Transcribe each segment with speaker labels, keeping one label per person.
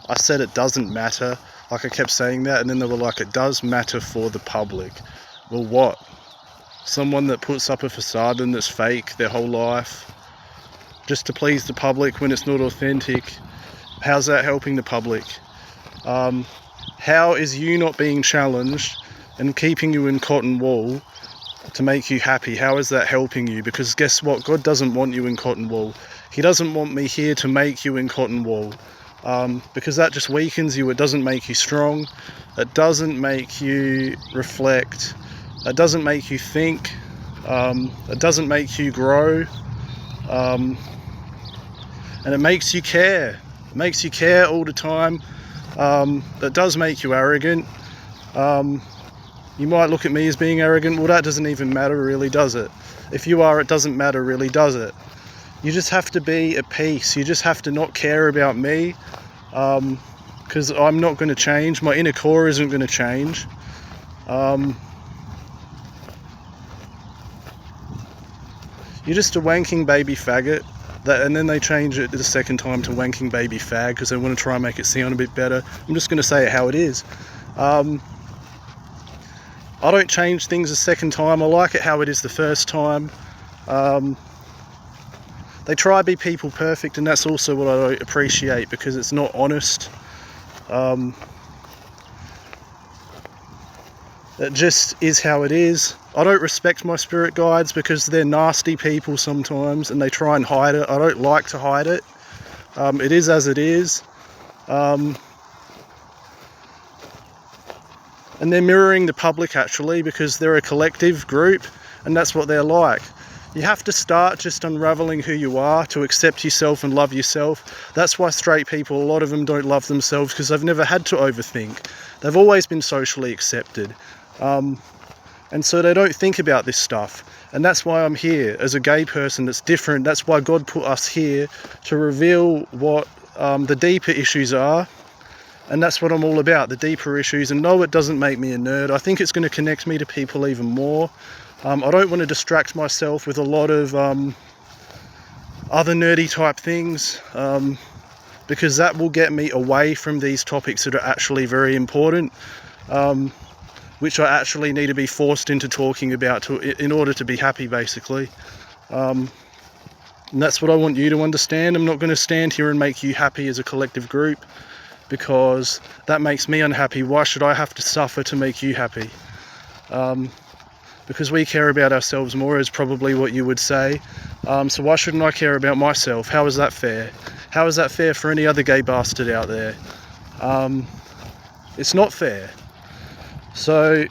Speaker 1: I said it doesn't matter. Like, I kept saying that, and then they were like, it does matter for the public. Well, what? Someone that puts up a facade and that's fake their whole life just to please the public when it's not authentic, how's that helping the public? How is you not being challenged and keeping you in cotton wool to make you happy? How is that helping you? Because guess what? God doesn't want you in cotton wool. He doesn't want me here to make you in cotton wool, because that just weakens you. It doesn't make you strong. It doesn't make you reflect. It doesn't make you think. It doesn't make you grow. And it makes you care. It makes you care all the time. It does make you arrogant. You might look at me as being arrogant. Well, that doesn't even matter, really, does it? If you are, it doesn't matter, really, does it? You just have to be at peace. You just have to not care about me, because I'm not going to change. My inner core isn't going to change. You're just a wanking baby faggot. And then they change it the second time to wanking baby fag because they want to try and make it sound a bit better. I'm just going to say it how it is. I don't change things a second time. I like it how it is the first time. They try to be people perfect, and that's also what I don't appreciate, because it's not honest. It just is how it is. I don't respect my spirit guides because they're nasty people sometimes and they try and hide it. I don't like to hide it. It is as it is. And they're mirroring the public, actually, because they're a collective group and that's what they're like. You have to start just unraveling who you are to accept yourself and love yourself. That's why straight people, a lot of them don't love themselves, because they've never had to overthink. They've always been socially accepted. And so they don't think about this stuff. And that's why I'm here as a gay person that's different. That's why God put us here, to reveal what the deeper issues are. And that's what I'm all about, the deeper issues. And no, it doesn't make me a nerd. I think it's going to connect me to people even more. I don't want to distract myself with a lot of other nerdy type things, because that will get me away from these topics that are actually very important, which I actually need to be forced into talking about in order to be happy, basically. And that's what I want you to understand. I'm not going to stand here and make you happy as a collective group, because that makes me unhappy. Why should I have to suffer to make you happy? Because we care about ourselves more, is probably what you would say. So why shouldn't I care about myself? How is that fair? How is that fair for any other gay bastard out there? It's not fair. So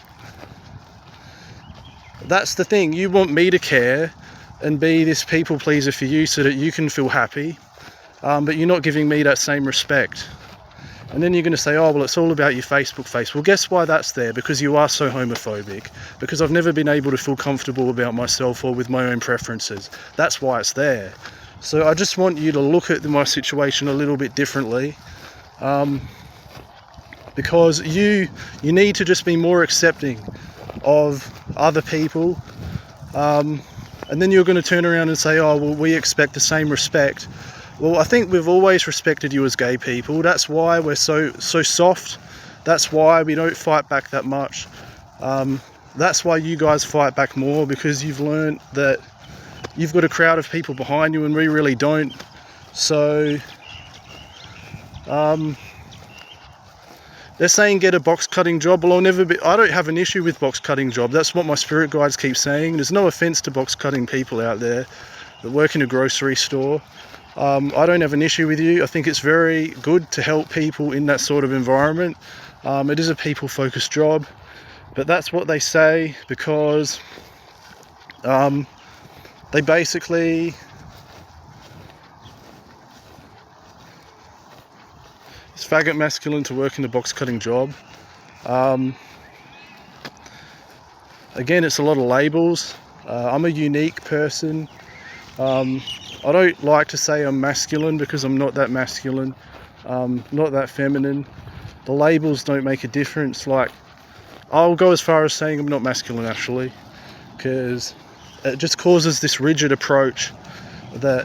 Speaker 1: that's the thing. You want me to care and be this people pleaser for you so that you can feel happy, but you're not giving me that same respect. And then you're going to say, oh, well, it's all about your Facebook face. Well, guess why that's there? Because you are so homophobic. Because I've never been able to feel comfortable about myself or with my own preferences. That's why it's there. So I just want you to look at my situation a little bit differently. Because you need to just be more accepting of other people. And then you're going to turn around and say, oh, well, we expect the same respect. Well, I think we've always respected you as gay people. That's why we're so soft. That's why we don't fight back that much. That's why you guys fight back more, because you've learned that you've got a crowd of people behind you and we really don't. So they're saying get a box cutting job. Well, I don't have an issue with box cutting job. That's what my spirit guides keep saying. There's no offense to box cutting people out there that work in a grocery store. I don't have an issue with you. I think it's very good to help people in that sort of environment. It is a people-focused job, but that's what they say, because they basically it's faggot masculine to work in the box cutting job. Again, it's a lot of labels. I'm a unique person. I don't like to say I'm masculine, because I'm not that masculine, not that feminine. The labels don't make a difference. Like, I'll go as far as saying I'm not masculine, actually, because it just causes this rigid approach that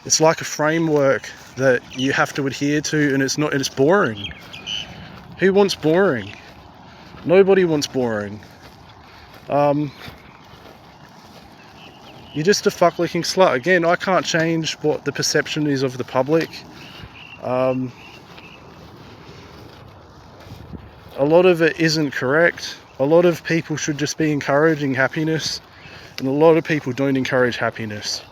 Speaker 1: it's like a framework that you have to adhere to, and it's boring. Who wants boring? Nobody wants boring. You're just a fuck-licking slut. Again, I can't change what the perception is of the public. A lot of it isn't correct. A lot of people should just be encouraging happiness, and a lot of people don't encourage happiness,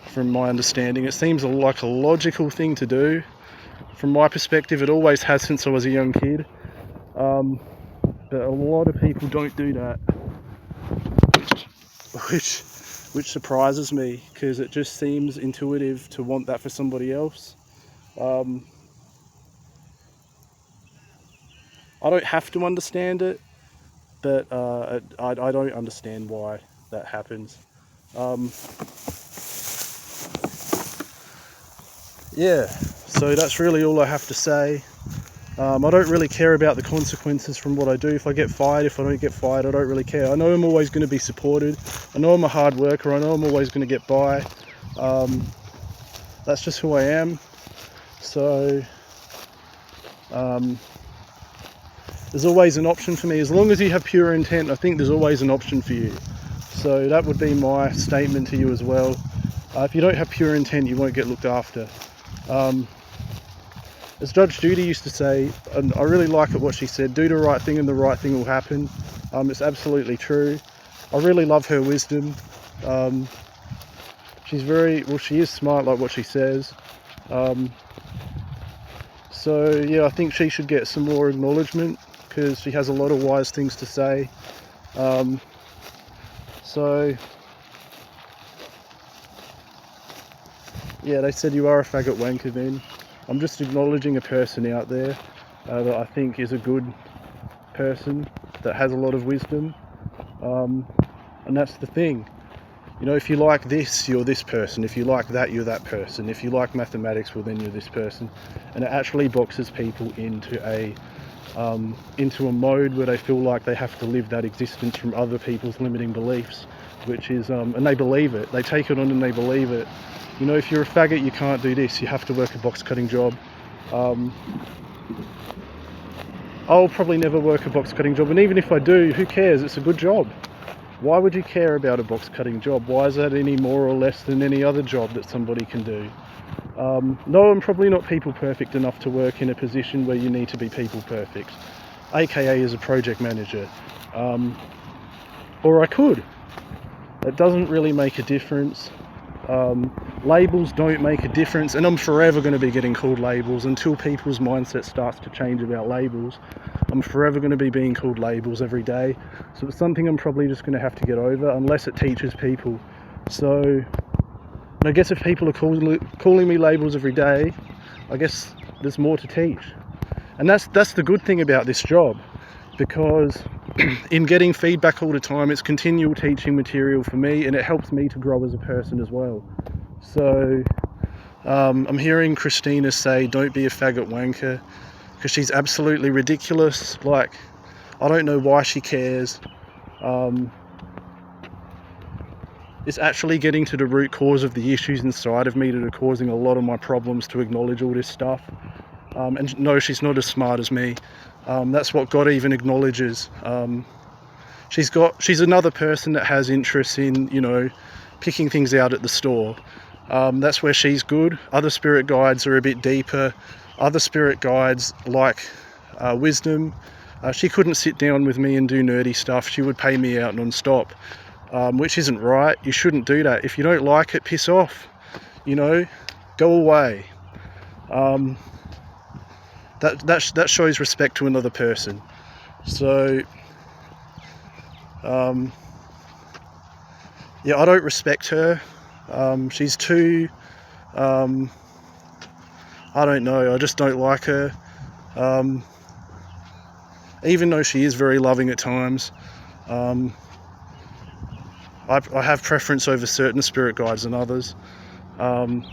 Speaker 1: from my understanding. It seems like a logical thing to do. From my perspective, it always has since I was a young kid. But a lot of people don't do that, which surprises me, because it just seems intuitive to want that for somebody else. I don't have to understand it, but I don't understand why that happens. Yeah, so that's really all I have to say. I don't really care about the consequences from what I do. If I get fired, if I don't get fired, I don't really care. I know I'm always going to be supported. I know I'm a hard worker. I know I'm always going to get by. That's just who I am. So there's always an option for me. As long as you have pure intent, I think there's always an option for you. So that would be my statement to you as well. If you don't have pure intent, you won't get looked after. As Judge Judy used to say, and I really like it what she said, do the right thing and the right thing will happen. It's absolutely true. I really love her wisdom. She is smart, like what she says. So yeah, I think she should get some more acknowledgement, because she has a lot of wise things to say. So yeah, they said you are a faggot wanker then. I'm just acknowledging a person out there that I think is a good person, that has a lot of wisdom. And that's the thing. You know, if you like this, you're this person. If you like that, you're that person. If you like mathematics, well then you're this person. And it actually boxes people into a mode where they feel like they have to live that existence from other people's limiting beliefs, which is, and they believe it. They take it on and they believe it. You know, if you're a faggot, you can't do this. You have to work a box cutting job. I'll probably never work a box cutting job, and even if I do, who cares? It's a good job. Why would you care about a box cutting job? Why is that any more or less than any other job that somebody can do? No, I'm probably not people perfect enough to work in a position where you need to be people perfect, aka as a project manager. Or I could. It doesn't really make a difference. Labels don't make a difference, and I'm forever going to be getting called labels until people's mindset starts to change about labels. I'm forever going to be being called labels every day, so it's something I'm probably just going to have to get over, unless it teaches people. So I guess if people are calling me labels every day, I guess there's more to teach. And that's the good thing about this job, because in getting feedback all the time, it's continual teaching material for me, and it helps me to grow as a person as well. So I'm hearing Christina say, don't be a faggot wanker, because she's absolutely ridiculous. Like, I don't know why she cares. It's actually getting to the root cause of the issues inside of me that are causing a lot of my problems to acknowledge all this stuff. And no, she's not as smart as me. That's what God even acknowledges. She's another person that has interests in, you know, picking things out at the store. That's where she's good. Other spirit guides are a bit deeper. Other spirit guides like wisdom. She couldn't sit down with me and do nerdy stuff. She would pay me out non-stop, which isn't right. You shouldn't do that. If you don't like it, piss off. You know, go away. That shows respect to another person. So yeah, I don't respect her. She's too I don't know, I just don't like her. Even though she is very loving at times, I have preference over certain spirit guides than others. And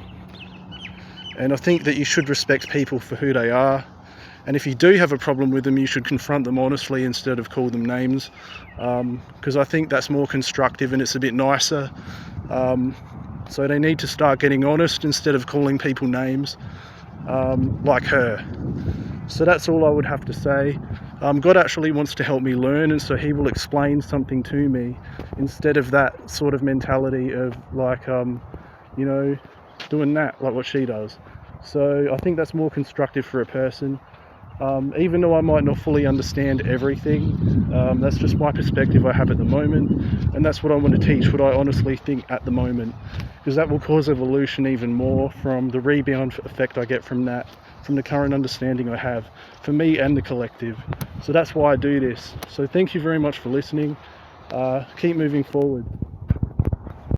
Speaker 1: I think that you should respect people for who they are. And if you do have a problem with them, you should confront them honestly instead of call them names. Because I think that's more constructive and it's a bit nicer. So they need to start getting honest instead of calling people names like her. So that's all I would have to say. God actually wants to help me learn, and so he will explain something to me instead of that sort of mentality of like, you know, doing that, like what she does. So I think that's more constructive for a person. Even though I might not fully understand everything, that's just my perspective I have at the moment, and that's what I want to teach, what I honestly think at the moment, because that will cause evolution even more from the rebound effect I get from that, from the current understanding I have for me and the collective. So that's why I do this. So thank you very much for listening. Keep moving forward.